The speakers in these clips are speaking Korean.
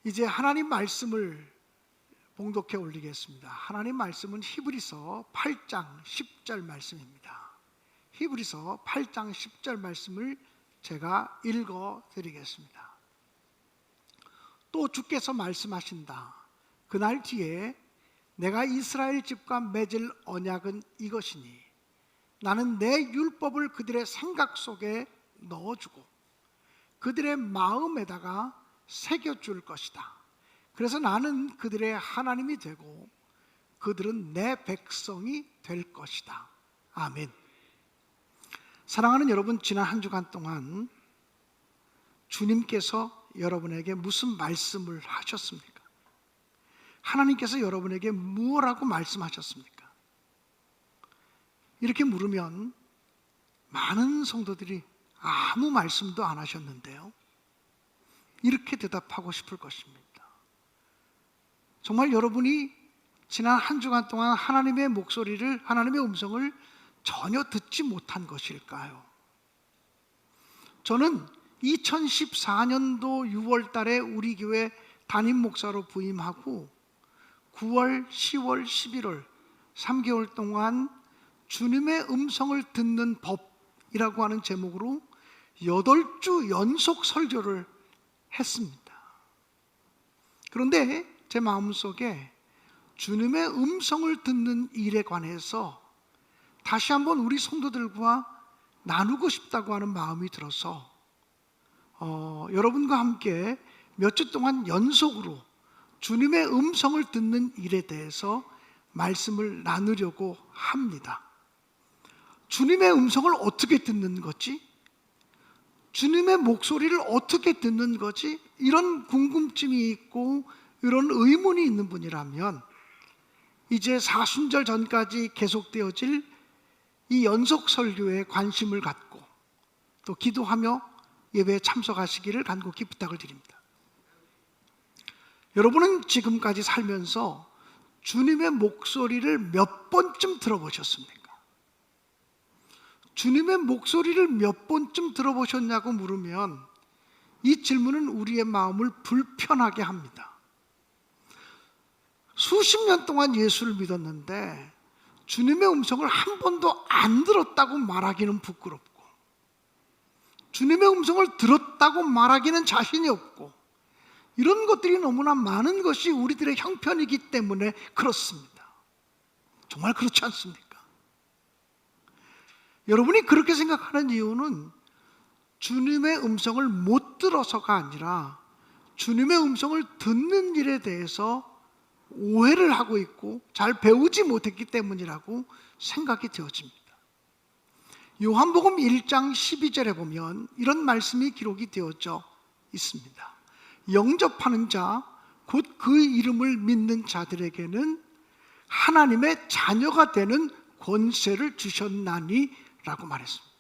이제 하나님 말씀을 봉독해 올리겠습니다. 하나님 말씀은 히브리서 8장 10절 말씀입니다. 히브리서 8장 10절 말씀을 제가 읽어 드리겠습니다. 또 주께서 말씀하신다. 그날 뒤에 내가 이스라엘 집과 맺을 언약은 이것이니 나는 내 율법을 그들의 생각 속에 넣어주고 그들의 마음에다가 새겨줄 것이다. 그래서 나는 그들의 하나님이 되고 그들은 내 백성이 될 것이다. 아멘. 사랑하는 여러분, 지난 한 주간 동안 주님께서 여러분에게 무슨 말씀을 하셨습니까? 하나님께서 여러분에게 무엇라고 말씀하셨습니까? 이렇게 물으면 많은 성도들이 아무 말씀도 안 하셨는데요, 이렇게 대답하고 싶을 것입니다. 정말 여러분이 지난 한 주간 동안 하나님의 목소리를, 하나님의 음성을 전혀 듣지 못한 것일까요? 저는 2014년도 6월 달에 우리 교회 담임 목사로 부임하고 9월, 10월, 11월 3개월 동안 주님의 음성을 듣는 법이라고 하는 제목으로 8주 연속 설교를 했습니다. 그런데 제 마음속에 주님의 음성을 듣는 일에 관해서 다시 한번 우리 성도들과 나누고 싶다고 하는 마음이 들어서 여러분과 함께 몇 주 동안 연속으로 주님의 음성을 듣는 일에 대해서 말씀을 나누려고 합니다. 주님의 음성을 어떻게 듣는 거지? 주님의 목소리를 어떻게 듣는 거지? 이런 궁금증이 있고 이런 의문이 있는 분이라면 이제 사순절 전까지 계속되어질 이 연속 설교에 관심을 갖고 또 기도하며 예배에 참석하시기를 간곡히 부탁을 드립니다. 여러분은 지금까지 살면서 주님의 목소리를 몇 번쯤 들어보셨습니까? 주님의 목소리를 몇 번쯤 들어보셨냐고 물으면 이 질문은 우리의 마음을 불편하게 합니다. 수십 년 동안 예수를 믿었는데 주님의 음성을 한 번도 안 들었다고 말하기는 부끄럽고, 주님의 음성을 들었다고 말하기는 자신이 없고, 이런 것들이 너무나 많은 것이 우리들의 형편이기 때문에 그렇습니다. 정말 그렇지 않습니까? 여러분이 그렇게 생각하는 이유는 주님의 음성을 못 들어서가 아니라 주님의 음성을 듣는 일에 대해서 오해를 하고 있고 잘 배우지 못했기 때문이라고 생각이 되어집니다. 요한복음 1장 12절에 보면 이런 말씀이 기록이 되어져 있습니다. 영접하는 자, 곧 그 이름을 믿는 자들에게는 하나님의 자녀가 되는 권세를 주셨나니 라고 말했습니다.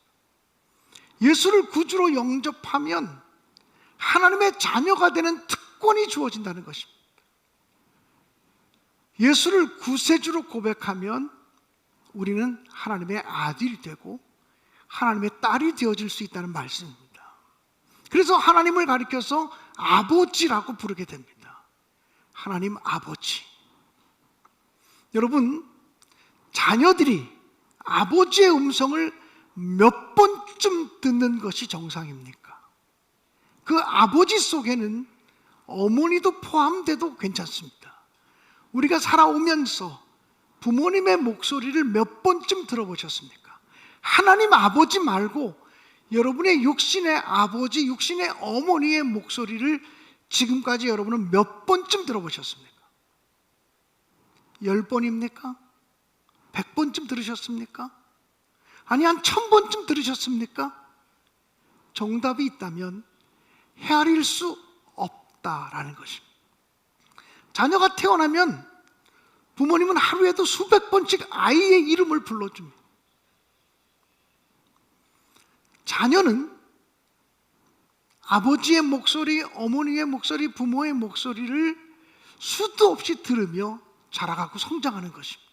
예수를 구주로 영접하면 하나님의 자녀가 되는 특권이 주어진다는 것입니다. 예수를 구세주로 고백하면 우리는 하나님의 아들이 되고 하나님의 딸이 되어질 수 있다는 말씀입니다. 그래서 하나님을 가리켜서 아버지라고 부르게 됩니다. 하나님 아버지. 여러분, 자녀들이 아버지의 음성을 몇 번쯤 듣는 것이 정상입니까? 그 아버지 속에는 어머니도 포함돼도 괜찮습니다. 우리가 살아오면서 부모님의 목소리를 몇 번쯤 들어보셨습니까? 하나님 아버지 말고 여러분의 육신의 아버지, 육신의 어머니의 목소리를 지금까지 여러분은 몇 번쯤 들어보셨습니까? 10번입니까? 100번쯤 들으셨습니까? 아니, 한 1000번쯤 들으셨습니까? 정답이 있다면 헤아릴 수 없다라는 것입니다. 자녀가 태어나면 부모님은 하루에도 수백 번씩 아이의 이름을 불러줍니다. 자녀는 아버지의 목소리, 어머니의 목소리, 부모의 목소리를 수도 없이 들으며 자라가고 성장하는 것입니다.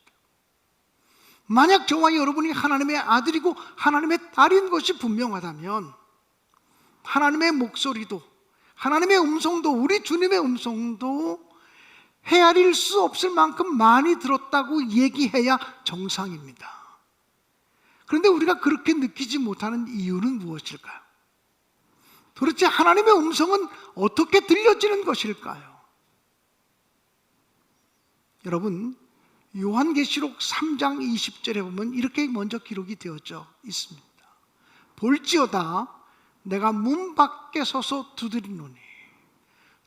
만약 저와 여러분이 하나님의 아들이고 하나님의 딸인 것이 분명하다면 하나님의 목소리도 하나님의 음성도, 우리 주님의 음성도 헤아릴 수 없을 만큼 많이 들었다고 얘기해야 정상입니다. 그런데 우리가 그렇게 느끼지 못하는 이유는 무엇일까요? 도대체 하나님의 음성은 어떻게 들려지는 것일까요? 여러분, 요한계시록 3장 20절에 보면 이렇게 먼저 기록이 되어져 있습니다. 볼지어다 내가 문 밖에 서서 두드리노니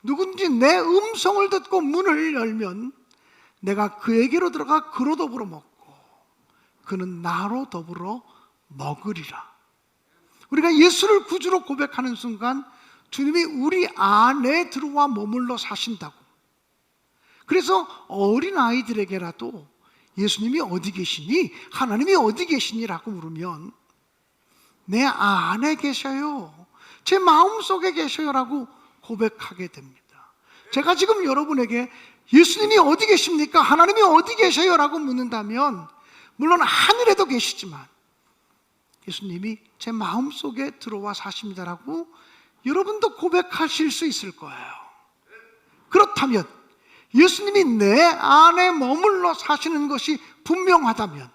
누군지 내 음성을 듣고 문을 열면 내가 그에게로 들어가 그로 더불어 먹고 그는 나로 더불어 먹으리라. 우리가 예수를 구주로 고백하는 순간 주님이 우리 안에 들어와 머물러 사신다고. 그래서 어린아이들에게라도 예수님이 어디 계시니? 하나님이 어디 계시니라고 물으면 내 안에 계셔요, 제 마음속에 계셔요라고 고백하게 됩니다. 제가 지금 여러분에게 예수님이 어디 계십니까? 하나님이 어디 계셔요라고 묻는다면 물론 하늘에도 계시지만 예수님이 제 마음속에 들어와 사십니다라고 여러분도 고백하실 수 있을 거예요. 그렇다면 예수님이 내 안에 머물러 사시는 것이 분명하다면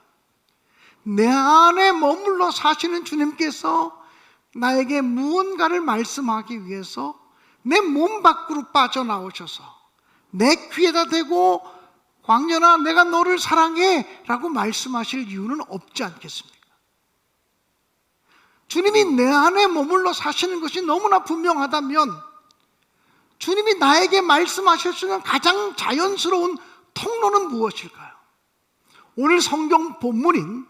내 안에 머물러 사시는 주님께서 나에게 무언가를 말씀하기 위해서 내 몸 밖으로 빠져나오셔서 내 귀에다 대고 광년아 내가 너를 사랑해 라고 말씀하실 이유는 없지 않겠습니까? 주님이 내 안에 머물러 사시는 것이 너무나 분명하다면 주님이 나에게 말씀하실 수 있는 가장 자연스러운 통로는 무엇일까요? 오늘 성경 본문인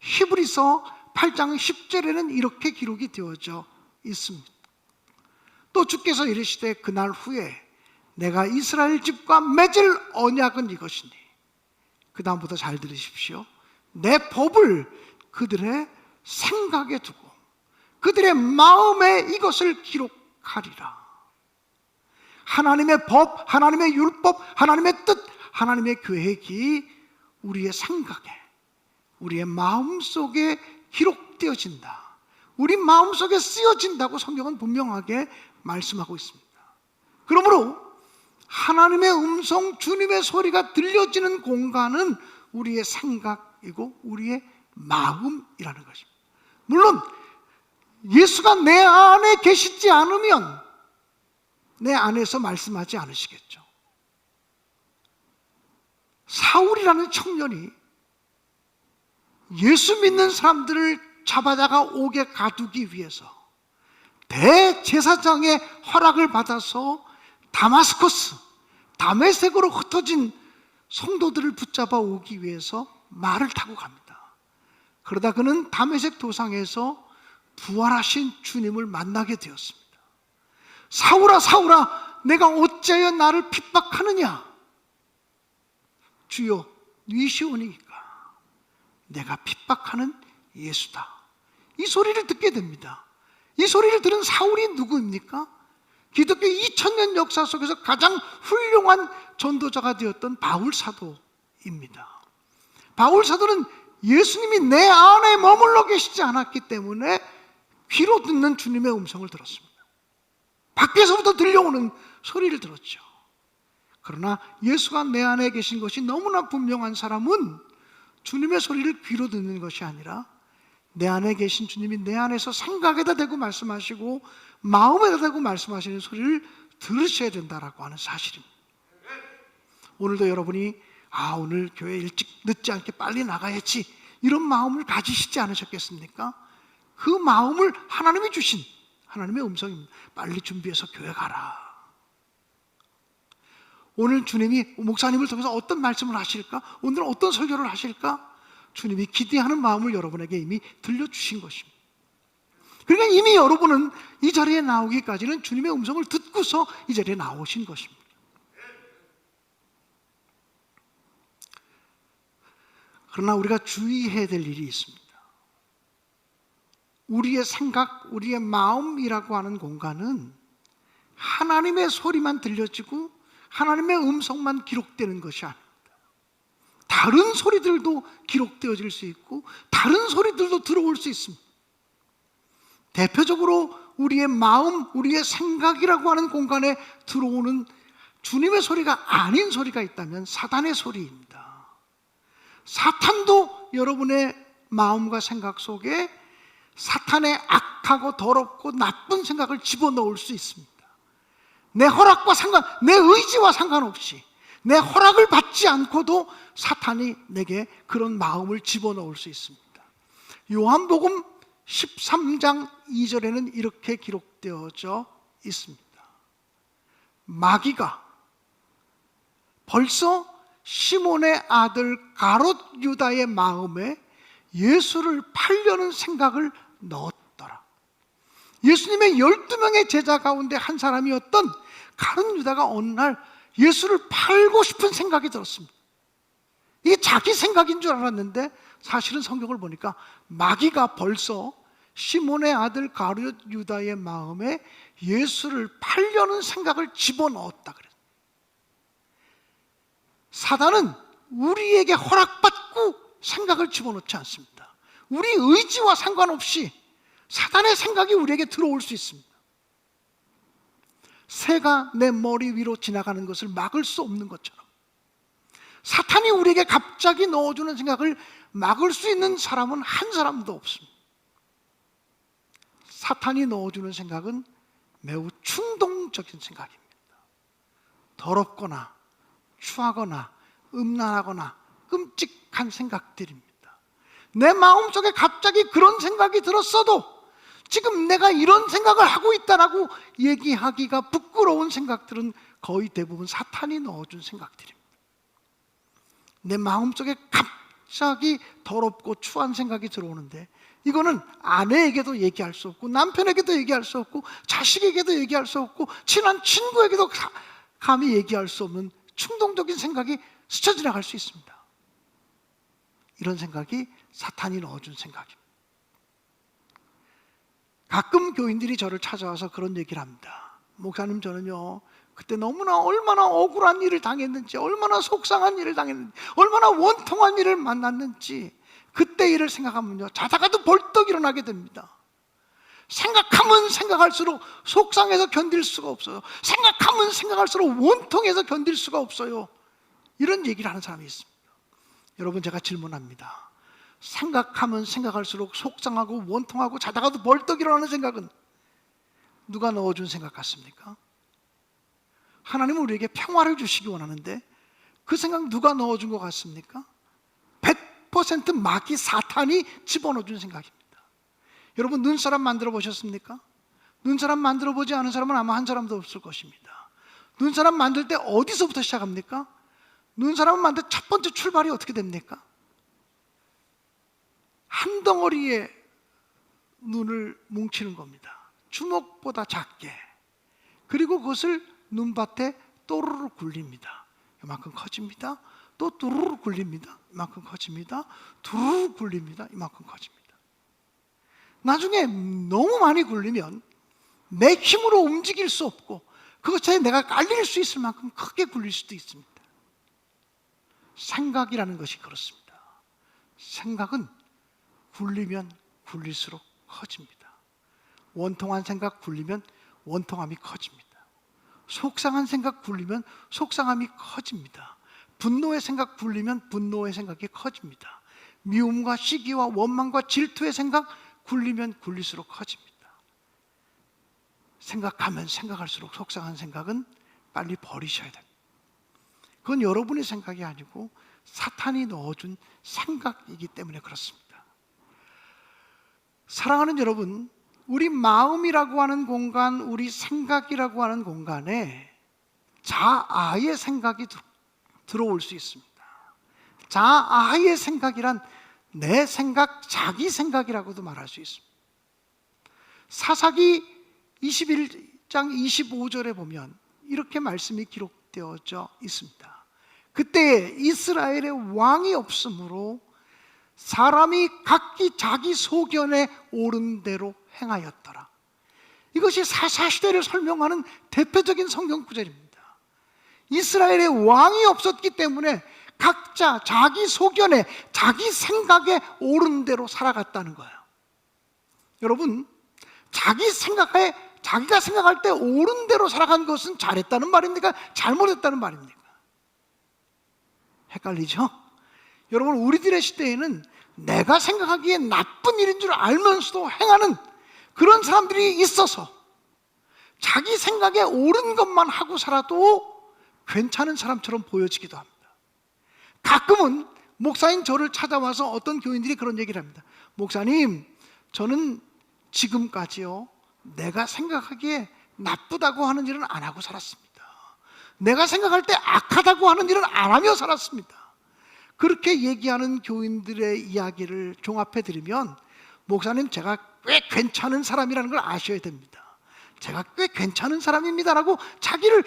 히브리서 8장 10절에는 이렇게 기록이 되어져 있습니다. 또 주께서 이르시되 그날 후에 내가 이스라엘 집과 맺을 언약은 이것이니, 그 다음부터 잘 들으십시오. 내 법을 그들의 생각에 두고 그들의 마음에 이것을 기록하리라. 하나님의 법, 하나님의 율법, 하나님의 뜻, 하나님의 계획이 우리의 생각에, 우리의 마음속에 기록되어진다, 우리 마음속에 쓰여진다고 성경은 분명하게 말씀하고 있습니다. 그러므로 하나님의 음성, 주님의 소리가 들려지는 공간은 우리의 생각이고 우리의 마음이라는 것입니다. 물론 예수가 내 안에 계시지 않으면 내 안에서 말씀하지 않으시겠죠. 사울이라는 청년이 예수 믿는 사람들을 잡아다가 옥에 가두기 위해서 대제사장의 허락을 받아서 다마스커스, 다메섹으로 흩어진 성도들을 붙잡아 오기 위해서 말을 타고 갑니다. 그러다 그는 다메섹 도상에서 부활하신 주님을 만나게 되었습니다. 사울아 사울아 내가 어찌하여 나를 핍박하느냐? 주여 니시오니까 내가 핍박하는 예수다. 이 소리를 듣게 됩니다. 이 소리를 들은 사울이 누구입니까? 기독교 2000년 역사 속에서 가장 훌륭한 전도자가 되었던 바울 사도입니다. 바울 사도는 예수님이 내 안에 머물러 계시지 않았기 때문에 귀로 듣는 주님의 음성을 들었습니다. 밖에서부터 들려오는 소리를 들었죠. 그러나 예수가 내 안에 계신 것이 너무나 분명한 사람은 주님의 소리를 귀로 듣는 것이 아니라 내 안에 계신 주님이 내 안에서 생각에다 대고 말씀하시고 마음에다 대고 말씀하시는 소리를 들으셔야 된다라고 하는 사실입니다. 오늘도 여러분이 오늘 교회 일찍 늦지 않게 빨리 나가야지 이런 마음을 가지시지 않으셨겠습니까? 그 마음을 하나님이 주신 하나님의 음성입니다. 빨리 준비해서 교회 가라. 오늘 주님이 목사님을 통해서 어떤 말씀을 하실까? 오늘 어떤 설교를 하실까? 주님이 기대하는 마음을 여러분에게 이미 들려주신 것입니다. 그러니까 이미 여러분은 이 자리에 나오기까지는 주님의 음성을 듣고서 이 자리에 나오신 것입니다. 그러나 우리가 주의해야 될 일이 있습니다. 우리의 생각, 우리의 마음이라고 하는 공간은 하나님의 소리만 들려지고 하나님의 음성만 기록되는 것이 아닙니다. 다른 소리들도 기록되어질 수 있고 다른 소리들도 들어올 수 있습니다. 대표적으로 우리의 마음, 우리의 생각이라고 하는 공간에 들어오는 주님의 소리가 아닌 소리가 있다면 사탄의 소리입니다. 사탄도 여러분의 마음과 생각 속에 사탄의 악하고 더럽고 나쁜 생각을 집어넣을 수 있습니다. 내 허락과 내 의지와 상관없이 내 허락을 받지 않고도 사탄이 내게 그런 마음을 집어넣을 수 있습니다. 요한복음 13장 2절에는 이렇게 기록되어져 있습니다. 마귀가 벌써 시몬의 아들 가롯 유다의 마음에 예수를 팔려는 생각을 넣었더라. 예수님의 12명의 제자 가운데 한 사람이었던 가롯 유다가 어느 날 예수를 팔고 싶은 생각이 들었습니다. 이게 자기 생각인 줄 알았는데 사실은 성경을 보니까 마귀가 벌써 시몬의 아들 가롯 유다의 마음에 예수를 팔려는 생각을 집어넣었다 그랬어요. 사단은 우리에게 허락받고 생각을 집어넣지 않습니다. 우리 의지와 상관없이 사단의 생각이 우리에게 들어올 수 있습니다. 새가 내 머리 위로 지나가는 것을 막을 수 없는 것처럼 사탄이 우리에게 갑자기 넣어주는 생각을 막을 수 있는 사람은 한 사람도 없습니다. 사탄이 넣어주는 생각은 매우 충동적인 생각입니다. 더럽거나 추하거나 음란하거나 끔찍한 생각들입니다. 내 마음속에 갑자기 그런 생각이 들었어도 지금 내가 이런 생각을 하고 있다라고 얘기하기가 부끄러운 생각들은 거의 대부분 사탄이 넣어준 생각들입니다. 내 마음속에 갑자기 더럽고 추한 생각이 들어오는데 이거는 아내에게도 얘기할 수 없고 남편에게도 얘기할 수 없고 자식에게도 얘기할 수 없고 친한 친구에게도 감히 얘기할 수 없는 충동적인 생각이 스쳐 지나갈 수 있습니다. 이런 생각이 사탄이 넣어준 생각입니다. 가끔 교인들이 저를 찾아와서 그런 얘기를 합니다. 목사님, 저는요 그때 너무나 얼마나 억울한 일을 당했는지, 얼마나 속상한 일을 당했는지, 얼마나 원통한 일을 만났는지 그때 일을 생각하면요 자다가도 벌떡 일어나게 됩니다. 생각하면 생각할수록 속상해서 견딜 수가 없어요. 생각하면 생각할수록 원통해서 견딜 수가 없어요. 이런 얘기를 하는 사람이 있습니다. 여러분, 제가 질문합니다. 생각하면 생각할수록 속상하고 원통하고 자다가도 벌떡 일어나는 생각은 누가 넣어준 생각 같습니까? 하나님은 우리에게 평화를 주시기 원하는데 그 생각 누가 넣어준 것 같습니까? 100% 마귀 사탄이 집어넣어준 생각입니다. 여러분, 눈사람 만들어 보셨습니까? 눈사람 만들어 보지 않은 사람은 아마 한 사람도 없을 것입니다. 눈사람 만들 때 어디서부터 시작합니까? 눈사람을 만들 첫 번째 출발이 어떻게 됩니까? 한 덩어리의 눈을 뭉치는 겁니다. 주먹보다 작게. 그리고 그것을 눈밭에 또르르 굴립니다. 이만큼 커집니다. 또 두루루 굴립니다. 이만큼 커집니다. 두루루 굴립니다. 이만큼 커집니다. 나중에 너무 많이 굴리면 내 힘으로 움직일 수 없고 그것에 내가 깔릴 수 있을 만큼 크게 굴릴 수도 있습니다. 생각이라는 것이 그렇습니다. 생각은 굴리면 굴릴수록 커집니다. 원통한 생각 굴리면 원통함이 커집니다. 속상한 생각 굴리면 속상함이 커집니다. 분노의 생각 굴리면 분노의 생각이 커집니다. 미움과 시기와 원망과 질투의 생각 굴리면 굴릴수록 커집니다. 생각하면 생각할수록 속상한 생각은 빨리 버리셔야 됩니다. 그건 여러분의 생각이 아니고 사탄이 넣어준 생각이기 때문에 그렇습니다. 사랑하는 여러분, 우리 마음이라고 하는 공간, 우리 생각이라고 하는 공간에 자아의 생각이 들어올 수 있습니다. 자아의 생각이란 내 생각, 자기 생각이라고도 말할 수 있습니다. 사사기 21장 25절에 보면 이렇게 말씀이 기록되어져 있습니다. 그때 이스라엘의 왕이 없으므로 사람이 각기 자기 소견에 옳은 대로 행하였더라. 이것이 사사시대를 설명하는 대표적인 성경 구절입니다. 이스라엘의 왕이 없었기 때문에 각자 자기 소견에, 자기 생각에 옳은 대로 살아갔다는 거예요. 여러분, 자기가 생각할 때 옳은 대로 살아간 것은 잘했다는 말입니까? 잘못했다는 말입니까? 헷갈리죠? 여러분, 우리들의 시대에는 내가 생각하기에 나쁜 일인 줄 알면서도 행하는 그런 사람들이 있어서 자기 생각에 옳은 것만 하고 살아도 괜찮은 사람처럼 보여지기도 합니다. 가끔은 목사인 저를 찾아와서 어떤 교인들이 그런 얘기를 합니다. 목사님, 저는 지금까지요, 내가 생각하기에 나쁘다고 하는 일은 안 하고 살았습니다. 내가 생각할 때 악하다고 하는 일은 안 하며 살았습니다. 그렇게 얘기하는 교인들의 이야기를 종합해 드리면, 목사님, 제가 꽤 괜찮은 사람이라는 걸 아셔야 됩니다. 제가 꽤 괜찮은 사람입니다라고 자기를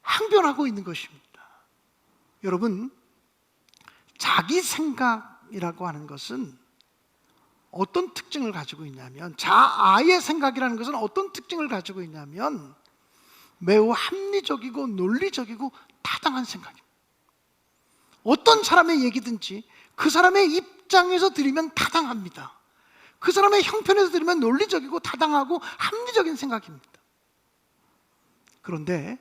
항변하고 있는 것입니다. 여러분, 자기 생각이라고 하는 것은 어떤 특징을 가지고 있냐면, 자아의 생각이라는 것은 어떤 특징을 가지고 있냐면 매우 합리적이고 논리적이고 타당한 생각입니다. 어떤 사람의 얘기든지 그 사람의 입장에서 들으면 타당합니다. 그 사람의 형편에서 들으면 논리적이고 타당하고 합리적인 생각입니다. 그런데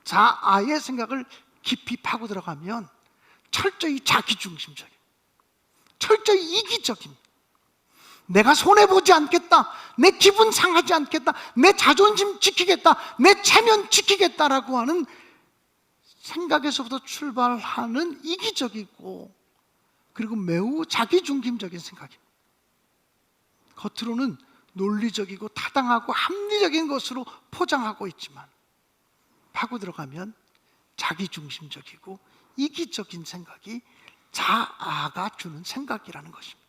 자아의 생각을 깊이 파고 들어가면 철저히 자기중심적인, 철저히 이기적인, 내가 손해보지 않겠다, 내 기분 상하지 않겠다, 내 자존심 지키겠다, 내 체면 지키겠다라고 하는 생각에서부터 출발하는 이기적이고 그리고 매우 자기중심적인 생각입니다. 겉으로는 논리적이고 타당하고 합리적인 것으로 포장하고 있지만 파고 들어가면 자기중심적이고 이기적인 생각이 자아가 주는 생각이라는 것입니다.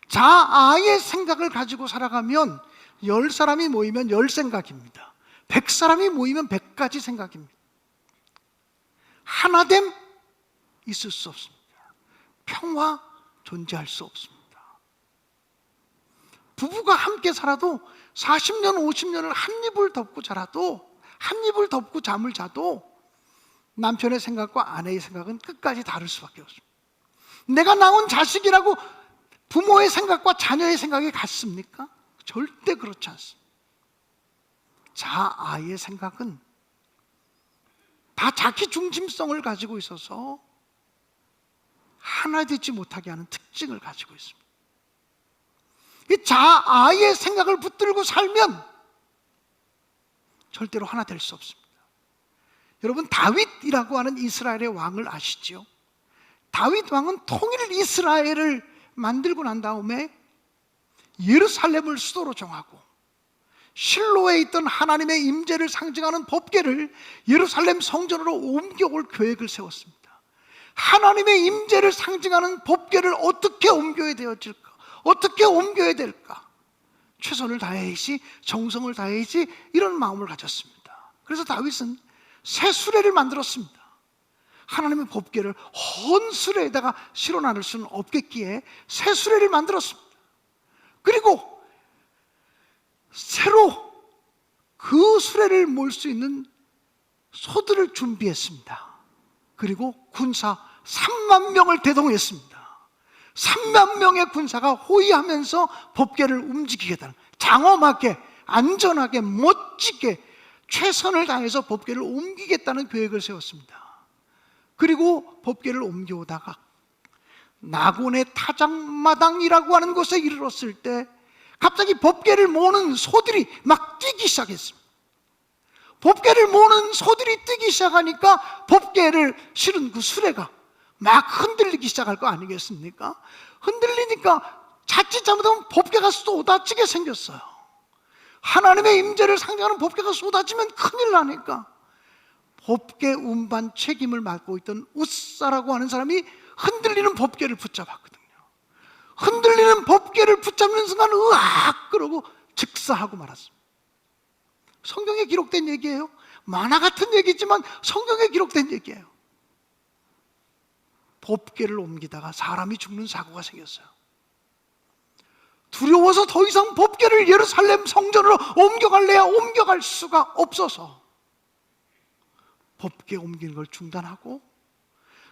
자아의 생각을 가지고 살아가면 10사람이 모이면 10생각입니다. 100사람이 모이면 100가지 생각입니다. 하나됨 있을 수 없습니다. 평화 존재할 수 없습니다. 부부가 함께 살아도 40년, 50년을 한 입을 덮고 자라도, 한 입을 덮고 잠을 자도 남편의 생각과 아내의 생각은 끝까지 다를 수밖에 없습니다. 내가 낳은 자식이라고 부모의 생각과 자녀의 생각이 같습니까? 절대 그렇지 않습니다. 자아의 생각은 다 자기 중심성을 가지고 있어서 하나 되지 못하게 하는 특징을 가지고 있습니다. 이 자아의 생각을 붙들고 살면 절대로 하나 될 수 없습니다. 여러분, 다윗이라고 하는 이스라엘의 왕을 아시지요? 다윗 왕은 통일 이스라엘을 만들고 난 다음에 예루살렘을 수도로 정하고 실로에 있던 하나님의 임재를 상징하는 법궤를 예루살렘 성전으로 옮겨올 계획을 세웠습니다. 하나님의 임재를 상징하는 법궤를 어떻게 옮겨야 되어질까? 어떻게 옮겨야 될까? 최선을 다해야지, 정성을 다해야지, 이런 마음을 가졌습니다. 그래서 다윗은 새 수레를 만들었습니다. 하나님의 법궤를 헌 수레에다가 실어 나눌 수는 없겠기에 새 수레를 만들었습니다. 그리고 새로 그 수레를 몰 수 있는 소들을 준비했습니다. 그리고 군사 3만 명을 대동했습니다. 3만 명의 군사가 호위하면서 법궤를 움직이겠다는, 장엄하게, 안전하게, 멋지게 최선을 다해서 법궤를 옮기겠다는 계획을 세웠습니다. 그리고 법궤를 옮겨오다가 나곤의 타작마당이라고 하는 곳에 이르렀을 때 갑자기 법궤를 모는 소들이 막 뛰기 시작했습니다. 법궤를 모는 소들이 뛰기 시작하니까 법궤를 실은 그 수레가 막 흔들리기 시작할 거 아니겠습니까? 흔들리니까 자칫 잘못하면 법궤가 쏟아지게 생겼어요. 하나님의 임재를 상징하는 법궤가 쏟아지면 큰일 나니까 법궤 운반 책임을 맡고 있던 웃사라고 하는 사람이 흔들리는 법궤를 붙잡았거든요. 흔들리는 법궤를 붙잡는 순간 으악! 그러고 즉사하고 말았습니다. 성경에 기록된 얘기예요. 만화 같은 얘기지만 성경에 기록된 얘기예요. 법궤를 옮기다가 사람이 죽는 사고가 생겼어요. 두려워서 더 이상 법궤를 예루살렘 성전으로 옮겨갈래야 옮겨갈 수가 없어서 법궤 옮기는 걸 중단하고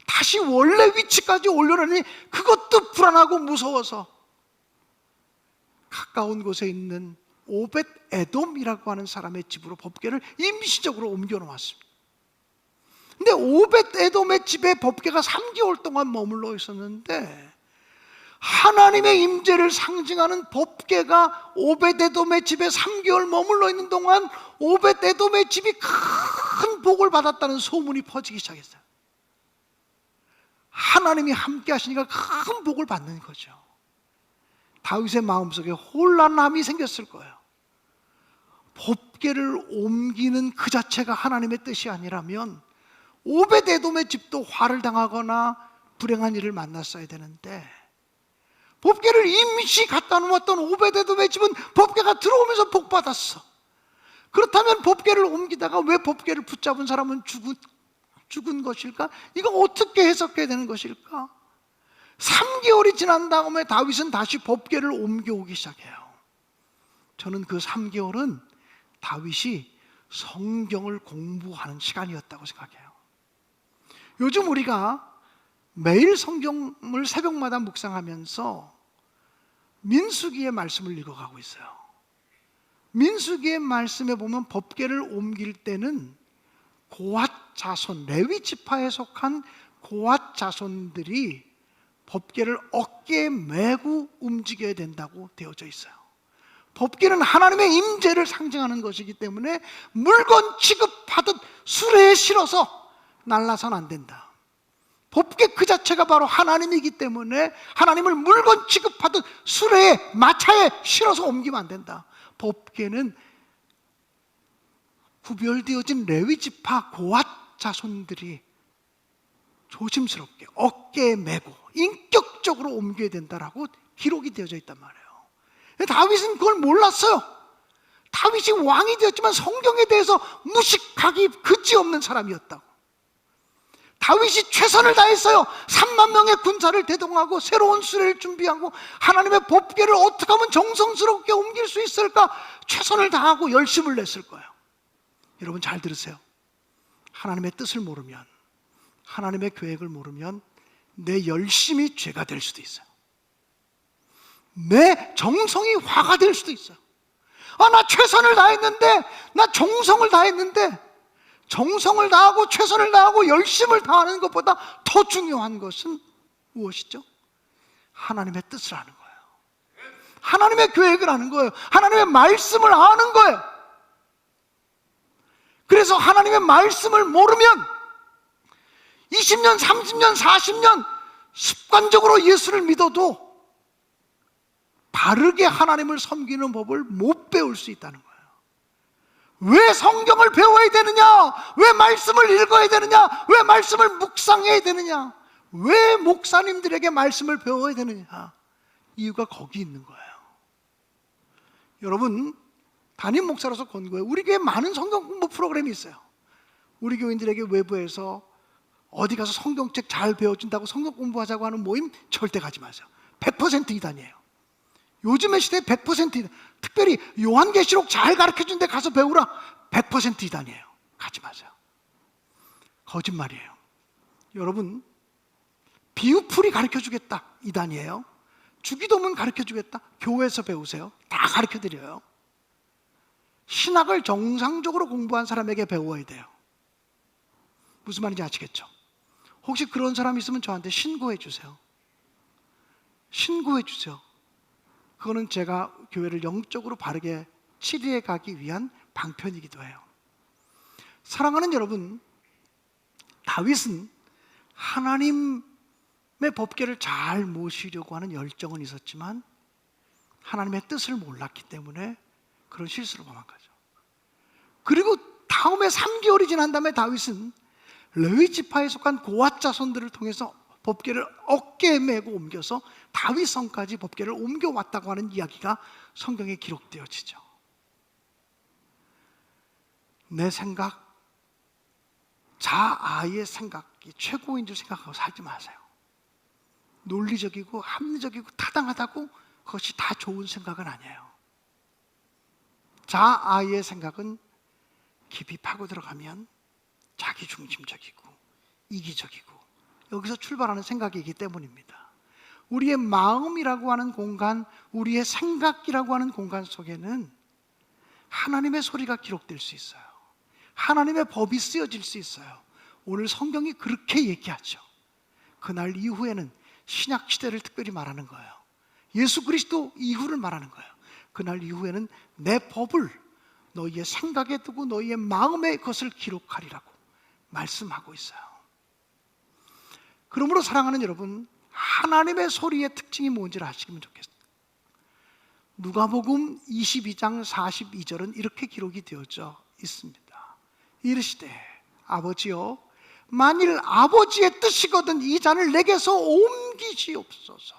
다시 원래 위치까지 올려놓으니 그것도 불안하고 무서워서 가까운 곳에 있는 오벳 에돔이라고 하는 사람의 집으로 법궤를 임시적으로 옮겨 놓았습니다. 근데 오벳 에돔의 집에 법궤가 3개월 동안 머물러 있었는데, 하나님의 임재를 상징하는 법궤가 오벳 에돔의 집에 3개월 머물러 있는 동안 오벳 에돔의 집이 큰 복을 받았다는 소문이 퍼지기 시작했어요. 하나님이 함께 하시니까 큰 복을 받는 거죠. 다윗의 마음속에 혼란함이 생겼을 거예요. 법궤를 옮기는 그 자체가 하나님의 뜻이 아니라면 오벳 에돔의 집도 화를 당하거나 불행한 일을 만났어야 되는데, 법궤를 임시 갖다 놓았던 오벳 에돔의 집은 법궤가 들어오면서 복 받았어. 그렇다면 법궤를 옮기다가 왜 법궤를 붙잡은 사람은 죽은 것일까? 이거 어떻게 해석해야 되는 것일까? 3개월이 지난 다음에 다윗은 다시 법궤를 옮겨오기 시작해요. 저는 그 3개월은 다윗이 성경을 공부하는 시간이었다고 생각해요. 요즘 우리가 매일 성경을 새벽마다 묵상하면서 민수기의 말씀을 읽어가고 있어요. 민수기의 말씀에 보면 법궤를 옮길 때는 고핫 자손, 레위 지파에 속한 고핫 자손들이 법궤를 어깨에 메고 움직여야 된다고 되어져 있어요. 법궤는 하나님의 임재를 상징하는 것이기 때문에 물건 취급하듯 수레에 실어서 날라서는 안 된다. 법궤 그 자체가 바로 하나님이기 때문에 하나님을 물건 취급하듯 수레에, 마차에 실어서 옮기면 안 된다. 법궤는 구별되어진 레위 지파 고핫 자손들이 조심스럽게 어깨에 메고 인격적으로 옮겨야 된다라고 기록이 되어져 있단 말이에요. 다윗은 그걸 몰랐어요. 다윗이 왕이 되었지만 성경에 대해서 무식하기 그지없는 사람이었다고. 다윗이 최선을 다했어요. 3만 명의 군사를 대동하고 새로운 수레를 준비하고 하나님의 법궤를 어떻게 하면 정성스럽게 옮길 수 있을까 최선을 다하고 열심을 냈을 거예요. 여러분 잘 들으세요. 하나님의 뜻을 모르면, 하나님의 계획을 모르면 내 열심이 죄가 될 수도 있어요. 내 정성이 화가 될 수도 있어요. 나 최선을 다했는데, 나 정성을 다했는데, 정성을 다하고 최선을 다하고 열심을 다하는 것보다 더 중요한 것은 무엇이죠? 하나님의 뜻을 아는 거예요. 하나님의 계획을 아는 거예요. 하나님의 말씀을 아는 거예요. 그래서 하나님의 말씀을 모르면 20년, 30년, 40년 습관적으로 예수를 믿어도 바르게 하나님을 섬기는 법을 못 배울 수 있다는 거예요. 왜 성경을 배워야 되느냐? 왜 말씀을 읽어야 되느냐? 왜 말씀을 묵상해야 되느냐? 왜 목사님들에게 말씀을 배워야 되느냐? 이유가 거기 있는 거예요. 여러분, 담임 목사로서 권고해요. 우리 교회에 많은 성경 공부 프로그램이 있어요. 우리 교인들에게 외부에서 어디 가서 성경책 잘 배워준다고 성경 공부하자고 하는 모임 절대 가지 마세요. 100% 이단이에요. 요즘의 시대에 100% 이단. 특별히 요한계시록 잘 가르쳐준 데 가서 배우라. 100% 이단이에요. 가지 마세요. 거짓말이에요. 여러분, 비유풀이 가르쳐주겠다. 이단이에요. 주기도문 가르쳐주겠다. 교회에서 배우세요. 다 가르쳐드려요. 신학을 정상적으로 공부한 사람에게 배워야 돼요. 무슨 말인지 아시겠죠? 혹시 그런 사람 있으면 저한테 신고해 주세요. 신고해 주세요. 그거는 제가 교회를 영적으로 바르게 치리해 가기 위한 방편이기도 해요. 사랑하는 여러분, 다윗은 하나님의 법궤를 잘 모시려고 하는 열정은 있었지만 하나님의 뜻을 몰랐기 때문에 그런 실수를 범한 거죠. 그리고 다음에 3개월이 지난 다음에 다윗은 레위 지파에 속한 고핫 자손들을 통해서 법궤를 어깨에 메고 옮겨서 다윗성까지 법궤를 옮겨왔다고 하는 이야기가 성경에 기록되어지죠. 내 생각, 자아의 생각이 최고인 줄 생각하고 살지 마세요. 논리적이고 합리적이고 타당하다고 그것이 다 좋은 생각은 아니에요. 자아의 생각은 깊이 파고 들어가면 자기중심적이고 이기적이고 여기서 출발하는 생각이기 때문입니다. 우리의 마음이라고 하는 공간, 우리의 생각이라고 하는 공간 속에는 하나님의 소리가 기록될 수 있어요. 하나님의 법이 쓰여질 수 있어요. 오늘 성경이 그렇게 얘기하죠. 그날 이후에는 신약 시대를 특별히 말하는 거예요. 예수 그리스도 이후를 말하는 거예요. 그날 이후에는 내 법을 너희의 생각에 두고 너희의 마음에 그것을 기록하리라고 말씀하고 있어요. 그러므로 사랑하는 여러분, 하나님의 소리의 특징이 뭔지를 아시면 좋겠어요. 누가복음 22장 42절은 이렇게 기록이 되어져 있습니다. 이르시되 아버지여, 만일 아버지의 뜻이거든 이 잔을 내게서 옮기시옵소서.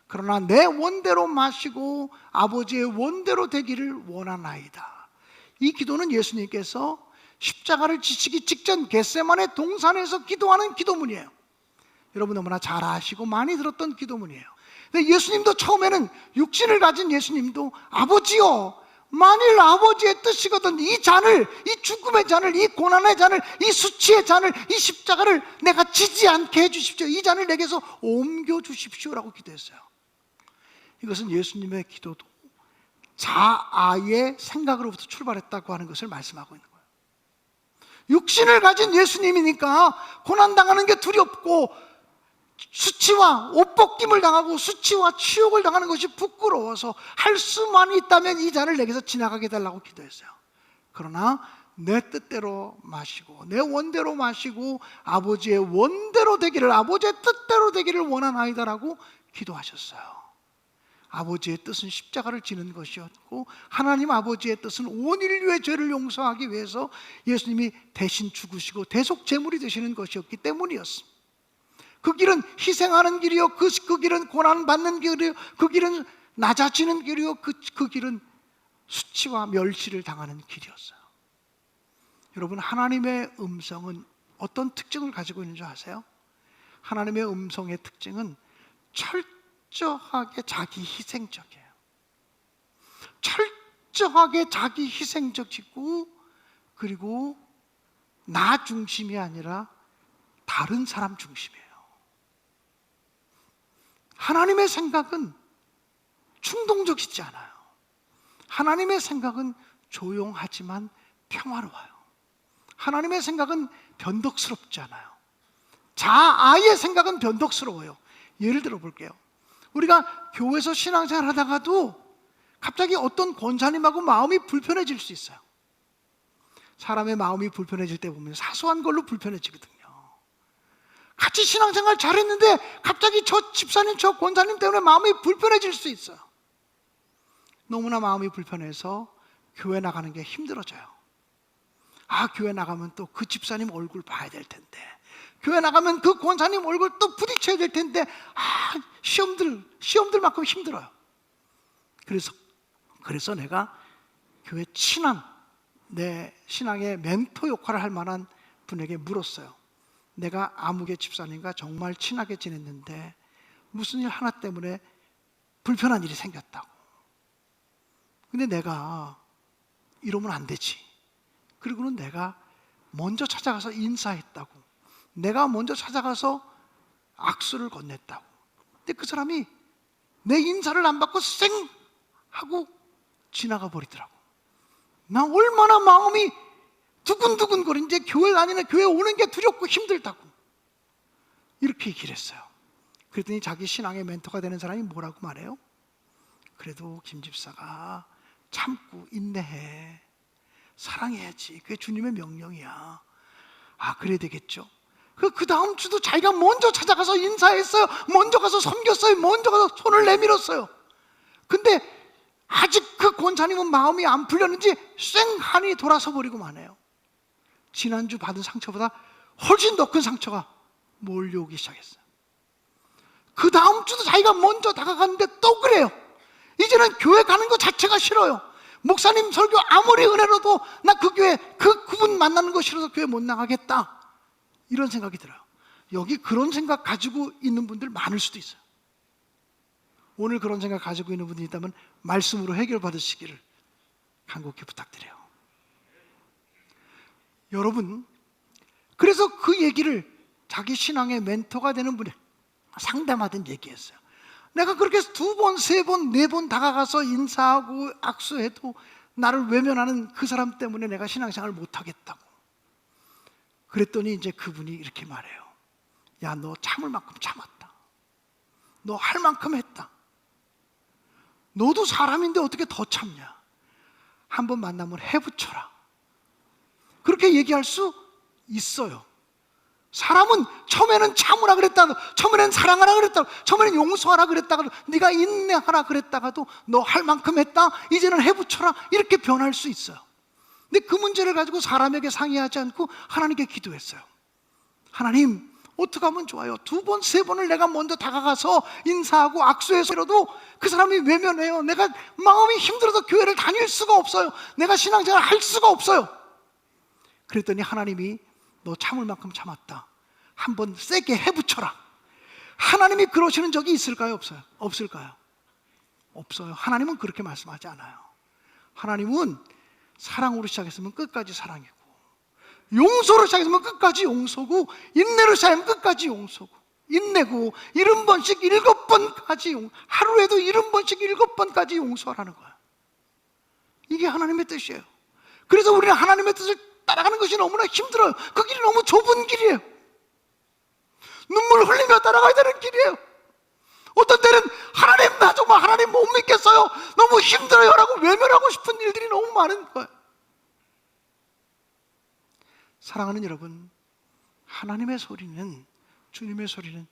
그러나 내 원대로 마시고 아버지의 원대로 되기를 원하나이다. 이 기도는 예수님께서 십자가를 지시기 직전 겟세마네 동산에서 기도하는 기도문이에요. 여러분 너무나 잘 아시고 많이 들었던 기도문이에요. 근데 예수님도 처음에는, 육신을 가진 예수님도 아버지요, 만일 아버지의 뜻이거든 이 잔을, 이 죽음의 잔을, 이 고난의 잔을, 이 수치의 잔을, 이 십자가를 내가 지지 않게 해주십시오. 이 잔을 내게서 옮겨주십시오라고 기도했어요. 이것은 예수님의 기도도 자아의 생각으로부터 출발했다고 하는 것을 말씀하고 있는 거예요. 육신을 가진 예수님이니까 고난당하는 게 두렵고 수치와 옷벗김을 당하고 수치와 치욕을 당하는 것이 부끄러워서 할 수만 있다면 이 잔을 내게서 지나가게 해달라고 기도했어요. 그러나 내 뜻대로 마시고 내 원대로 마시고 아버지의 원대로 되기를, 아버지의 뜻대로 되기를 원하나이다라고 기도하셨어요. 아버지의 뜻은 십자가를 지는 것이었고 하나님 아버지의 뜻은 온 인류의 죄를 용서하기 위해서 예수님이 대신 죽으시고 대속 제물이 되시는 것이었기 때문이었습니다. 그 길은 희생하는 길이요, 그 길은 고난받는 길이요, 그 길은 낮아지는 길이요, 그 길은 수치와 멸시를 당하는 길이었어요. 여러분, 하나님의 음성은 어떤 특징을 가지고 있는 줄 아세요? 하나님의 음성의 특징은 철저하게 자기 희생적이에요. 철저하게 자기 희생적이고, 그리고 나 중심이 아니라 다른 사람 중심이에요. 하나님의 생각은 충동적이지 않아요. 하나님의 생각은 조용하지만 평화로워요. 하나님의 생각은 변덕스럽지 않아요. 자아의 생각은 변덕스러워요. 예를 들어 볼게요. 우리가 교회에서 신앙생활 하다가도 갑자기 어떤 권사님하고 마음이 불편해질 수 있어요. 사람의 마음이 불편해질 때 보면 사소한 걸로 불편해지거든요. 같이 신앙생활 잘했는데 갑자기 저 집사님, 저 권사님 때문에 마음이 불편해질 수 있어요. 너무나 마음이 불편해서 교회 나가는 게 힘들어져요. 교회 나가면 또 그 집사님 얼굴 봐야 될 텐데, 교회 나가면 그 권사님 얼굴 또 부딪혀야 될 텐데, 시험들만큼 힘들어요. 그래서 내가 교회 친한, 내 신앙의 멘토 역할을 할 만한 분에게 물었어요. 내가 아무개 집사님과 정말 친하게 지냈는데 무슨 일 하나 때문에 불편한 일이 생겼다고. 근데 내가 이러면 안 되지. 그리고는 내가 먼저 찾아가서 인사했다고. 내가 먼저 찾아가서 악수를 건넸다고. 근데 그 사람이 내 인사를 안 받고 쌩 하고 지나가 버리더라고. 나 얼마나 마음이 두근두근 거리는지, 교회 다니는, 교회 오는 게 두렵고 힘들다고 이렇게 얘기를 했어요. 그랬더니 자기 신앙의 멘토가 되는 사람이 뭐라고 말해요? 그래도 김 집사가 참고 인내해, 사랑해야지, 그게 주님의 명령이야. 그래야 되겠죠. 그 다음 주도 자기가 먼저 찾아가서 인사했어요. 먼저 가서 섬겼어요. 먼저 가서 손을 내밀었어요. 근데 아직 그 권사님은 마음이 안 풀렸는지 쌩하니 돌아서 버리고 마네요. 지난주 받은 상처보다 훨씬 더 큰 상처가 몰려오기 시작했어요. 그 다음 주도 자기가 먼저 다가갔는데 또 그래요. 이제는 교회 가는 것 자체가 싫어요. 목사님 설교 아무리 은혜로도 나 그 교회, 그분 만나는 거 싫어서 교회 못 나가겠다, 이런 생각이 들어요. 여기 그런 생각 가지고 있는 분들 많을 수도 있어요. 오늘 그런 생각 가지고 있는 분이 있다면 말씀으로 해결받으시기를 간곡히 부탁드려요. 여러분, 그래서 그 얘기를 자기 신앙의 멘토가 되는 분이 상담하던 얘기했어요. 내가 그렇게 2번, 3번, 4번 다가가서 인사하고 악수해도 나를 외면하는 그 사람 때문에 내가 신앙생활을 못하겠다고. 그랬더니 이제 그분이 이렇게 말해요. 야, 너 참을 만큼 참았다. 너 할 만큼 했다. 너도 사람인데 어떻게 더 참냐. 한번 만나면 해붙여라. 그렇게 얘기할 수 있어요. 사람은 처음에는 참으라 그랬다가, 처음에는 사랑하라 그랬다가, 처음에는 용서하라 그랬다가, 네가 인내하라 그랬다가도 너 할 만큼 했다, 이제는 해붙여라, 이렇게 변할 수 있어요. 근데 그 문제를 가지고 사람에게 상의하지 않고 하나님께 기도했어요. 하나님, 어떻게 하면 좋아요? 2번, 3번을 내가 먼저 다가가서 인사하고 악수해서라도 그 사람이 외면해요. 내가 마음이 힘들어서 교회를 다닐 수가 없어요. 내가 신앙생활을 할 수가 없어요. 그랬더니 하나님이 너 참을 만큼 참았다. 한번 세게 해붙여라. 하나님이 그러시는 적이 있을까요? 없어요? 없을까요? 없어요. 하나님은 그렇게 말씀하지 않아요. 하나님은 사랑으로 시작했으면 끝까지 사랑이고, 용서로 시작했으면 끝까지 용서고, 인내로 시작하면 끝까지 용서고, 인내고 70번씩 7번까지 하루에도 70번씩 7번까지 용서하라는 거야. 이게 하나님의 뜻이에요. 그래서 우리는 하나님의 뜻을 따라가는 것이 너무나 힘들어요. 그 길이 너무 좁은 길이에요. 눈물 흘리며 따라가야 되는 길이에요. 어떤 때는 하나님, 나 정말 하나님 못 믿겠어요, 너무 힘들어요 라고 외면하고 싶은 일들이 너무 많은 거예요. 사랑하는 여러분, 하나님의 소리는, 주님의 소리는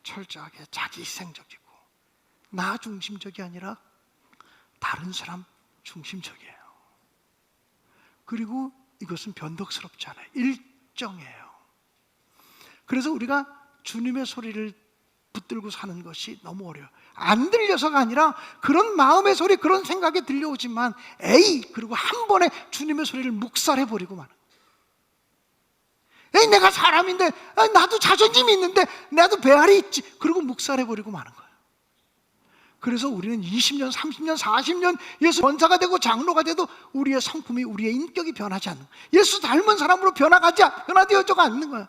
철저하게 자기희생적이고 나 중심적이 아니라 다른 사람 중심적이에요. 그리고 이것은 변덕스럽지 않아요. 일정해요. 그래서 우리가 주님의 소리를 붙들고 사는 것이 너무 어려워요. 안 들려서가 아니라 그런 마음의 소리, 그런 생각이 들려오지만 에이, 그리고 한 번에 주님의 소리를 묵살해버리고 마는 거예요. 에이, 내가 사람인데, 나도 자존심이 있는데, 나도 배알이 있지, 그리고 묵살해버리고 마는 거예요. 그래서 우리는 20년, 30년, 40년 예수 권사가 되고 장로가 돼도 우리의 성품이, 우리의 인격이 변하지 않는 거예요. 예수 닮은 사람으로 변화되어져 않는 거예요.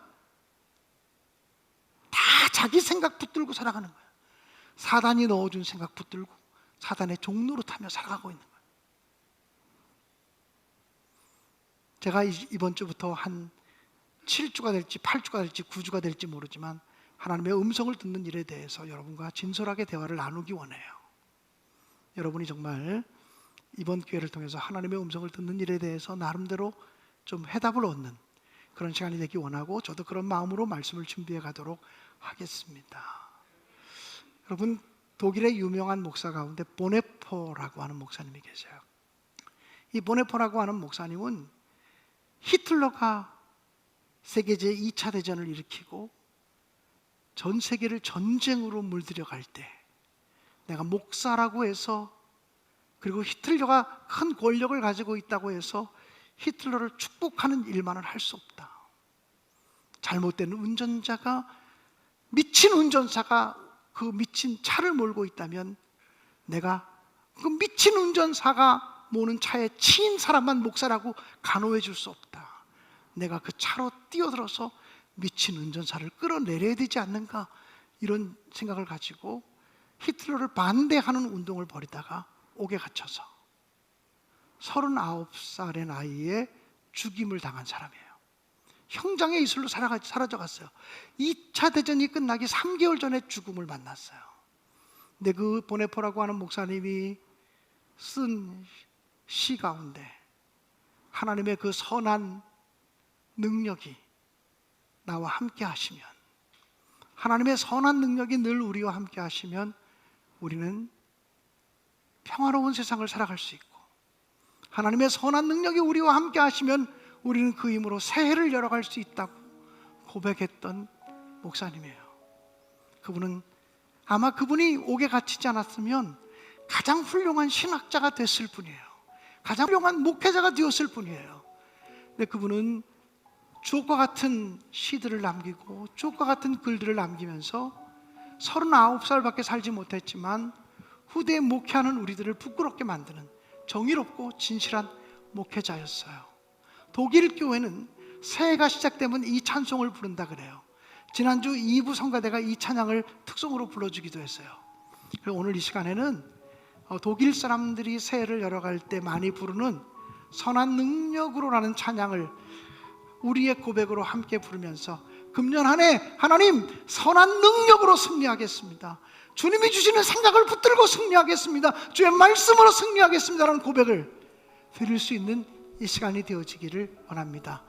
다 자기 생각 붙들고 살아가는 거예요. 사단이 넣어준 생각 붙들고 사단의 종로로 타며 살아가고 있는 거예요. 제가 이번 주부터 한 7주가 될지 8주가 될지 9주가 될지 모르지만 하나님의 음성을 듣는 일에 대해서 여러분과 진솔하게 대화를 나누기 원해요. 여러분이 정말 이번 기회를 통해서 하나님의 음성을 듣는 일에 대해서 나름대로 좀 해답을 얻는 그런 시간이 되기 원하고, 저도 그런 마음으로 말씀을 준비해 가도록 하겠습니다. 여러분, 독일의 유명한 목사 가운데 보네포라고 하는 목사님이 계세요. 이 보네포라고 하는 목사님은 히틀러가 세계 제2차 대전을 일으키고 전 세계를 전쟁으로 물들여갈 때 내가 목사라고 해서, 그리고 히틀러가 큰 권력을 가지고 있다고 해서 히틀러를 축복하는 일만은 할 수 없다. 잘못된 운전자가, 미친 운전사가 그 미친 차를 몰고 있다면 내가 그 미친 운전사가 모는 차에 치인 사람만 목사라고 간호해 줄 수 없다. 내가 그 차로 뛰어들어서 미친 운전사를 끌어내려야 되지 않는가, 이런 생각을 가지고 히틀러를 반대하는 운동을 벌이다가 옥에 갇혀서 39살의 나이에 죽임을 당한 사람이에요. 형장의 이슬로 사라져갔어요. 2차 대전이 끝나기 3개월 전에 죽음을 만났어요. 근데 그 보네포라고 하는 목사님이 쓴 시 가운데 하나님의 그 선한 능력이 나와 함께 하시면, 하나님의 선한 능력이 늘 우리와 함께 하시면 우리는 평화로운 세상을 살아갈 수 있고, 하나님의 선한 능력이 우리와 함께 하시면 우리는 그 힘으로 새해를 열어갈 수 있다고 고백했던 목사님이에요. 그분은 아마 그분이 옥에 갇히지 않았으면 가장 훌륭한 신학자가 됐을 뿐이에요. 가장 훌륭한 목회자가 되었을 뿐이에요. 근데 그분은 주옥과 같은 시들을 남기고 주옥과 같은 글들을 남기면서 39살밖에 살지 못했지만 후대에 목회하는 우리들을 부끄럽게 만드는 정의롭고 진실한 목회자였어요. 독일 교회는 새해가 시작되면 이 찬송을 부른다 그래요. 지난주 2부 성가대가 이 찬양을 특송으로 불러주기도 했어요. 그리고 오늘 이 시간에는 독일 사람들이 새해를 열어갈 때 많이 부르는 선한 능력으로라는 찬양을 우리의 고백으로 함께 부르면서 금년 한 해 하나님 선한 능력으로 승리하겠습니다, 주님이 주시는 생각을 붙들고 승리하겠습니다, 주의 말씀으로 승리하겠습니다라는 고백을 드릴 수 있는 이 시간이 되어지기를 원합니다.